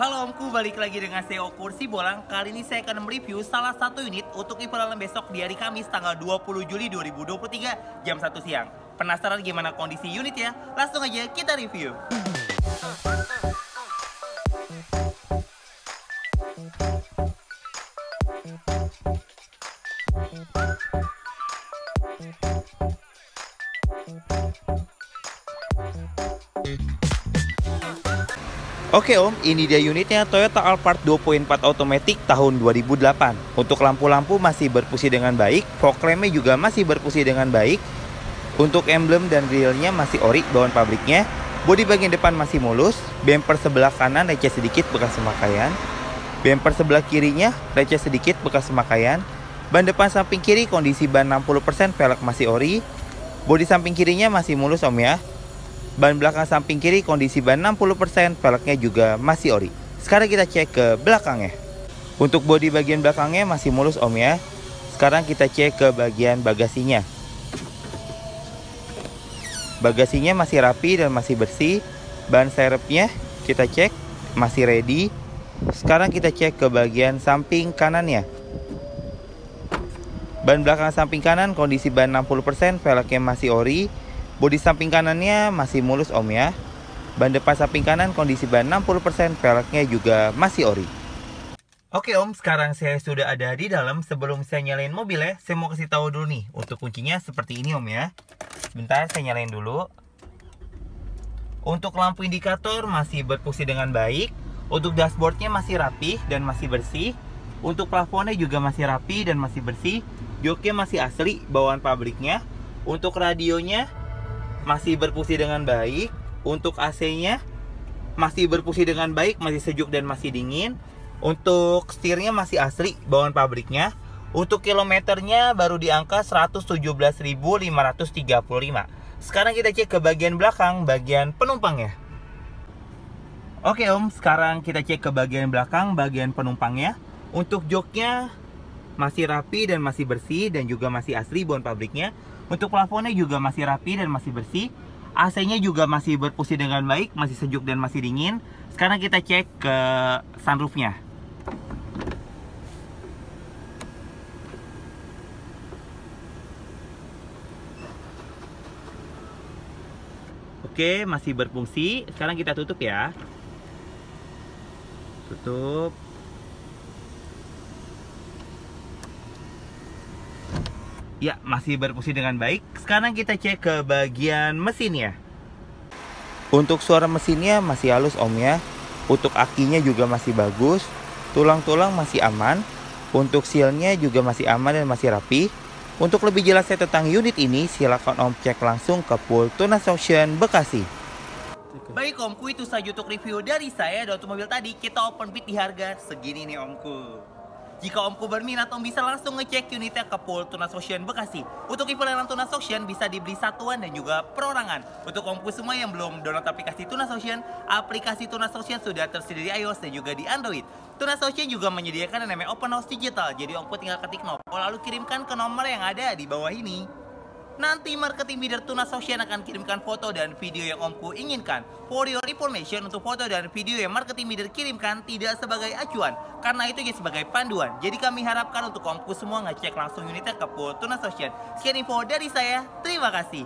Halo omku, balik lagi dengan saya Okur Sibolang. Kali ini saya akan mereview salah satu unit untuk event besok di hari Kamis tanggal 20 Juli 2023 jam 1 siang. Penasaran gimana kondisi unit ya? Langsung aja kita review. Oke om, ini dia unitnya Toyota Alphard 2.4 Automatic tahun 2008. Untuk lampu-lampu masih berfungsi dengan baik, fog lampnya juga masih berfungsi dengan baik. Untuk emblem dan grillnya masih ori bawaan pabriknya. Bodi bagian depan masih mulus, bumper sebelah kanan lecet sedikit bekas pemakaian. Bumper sebelah kirinya lecet sedikit bekas pemakaian. Ban depan samping kiri kondisi ban 60%, velg masih ori. Bodi samping kirinya masih mulus om ya. Ban belakang samping kiri kondisi ban 60%, velgnya juga masih ori. Sekarang kita cek ke belakangnya. Untuk bodi bagian belakangnya masih mulus om ya. Sekarang kita cek ke bagian bagasinya. Bagasinya masih rapi dan masih bersih. Ban serepnya kita cek masih ready. Sekarang kita cek ke bagian samping kanannya. Ban belakang samping kanan kondisi ban 60%, velgnya masih ori. Bodi samping kanannya masih mulus om ya. Ban depan samping kanan kondisi ban 60%, velgnya juga masih ori. Oke om, sekarang saya sudah ada di dalam. Sebelum saya nyalain mobilnya, saya mau kasih tahu dulu nih. Untuk kuncinya seperti ini om ya. Bentar, saya nyalain dulu. Untuk lampu indikator masih berfungsi dengan baik. Untuk dashboardnya masih rapi dan masih bersih. Untuk plafonnya juga masih rapi dan masih bersih. Joknya masih asli bawaan pabriknya. Untuk radionya masih berfungsi dengan baik. Untuk AC-nya masih berfungsi dengan baik, masih sejuk dan masih dingin. Untuk setirnya masih asli bawaan pabriknya. Untuk kilometernya baru di angka 117.535. Sekarang kita cek ke bagian belakang, bagian penumpangnya. Oke om, sekarang kita cek ke bagian belakang, bagian penumpangnya. Untuk joknya masih rapi dan masih bersih dan juga masih asli bawaan pabriknya. Untuk plafonnya juga masih rapi dan masih bersih. AC-nya juga masih berfungsi dengan baik, masih sejuk dan masih dingin. Sekarang kita cek ke sunroofnya. Oke, masih berfungsi. Sekarang kita tutup ya. Tutup. Ya, masih berfungsi dengan baik. Sekarang kita cek ke bagian mesinnya. Untuk suara mesinnya masih halus om ya. Untuk akinya juga masih bagus. Tulang-tulang masih aman. Untuk sealnya juga masih aman dan masih rapi. Untuk lebih jelasnya tentang unit ini, silakan om cek langsung ke Pool Tunas Auction Bekasi. Baik omku, itu saja untuk review dari saya. Dan untuk mobil tadi kita open bid di harga segini nih omku. Jika omku berminat, om bisa langsung ngecek unitnya ke Pool Tunas Auction Bekasi. Untuk event lelang Tunas Auction bisa dibeli satuan dan juga perorangan. Untuk omku semua yang belum download aplikasi Tunas Auction, aplikasi Tunas Auction sudah tersedia di iOS dan juga di Android. Tunas Auction juga menyediakan yang namanya Open House Digital. Jadi omku tinggal ketik nomor lalu kirimkan ke nomor yang ada di bawah ini. Nanti marketing bidder Tunas Auction akan kirimkan foto dan video yang omku inginkan. For your information, untuk foto dan video yang marketing bidder kirimkan tidak sebagai acuan, karena itu sebagai panduan. Jadi kami harapkan untuk omku semua ngecek langsung unitnya ke Pool Tunas Auction. Sekian info dari saya, terima kasih.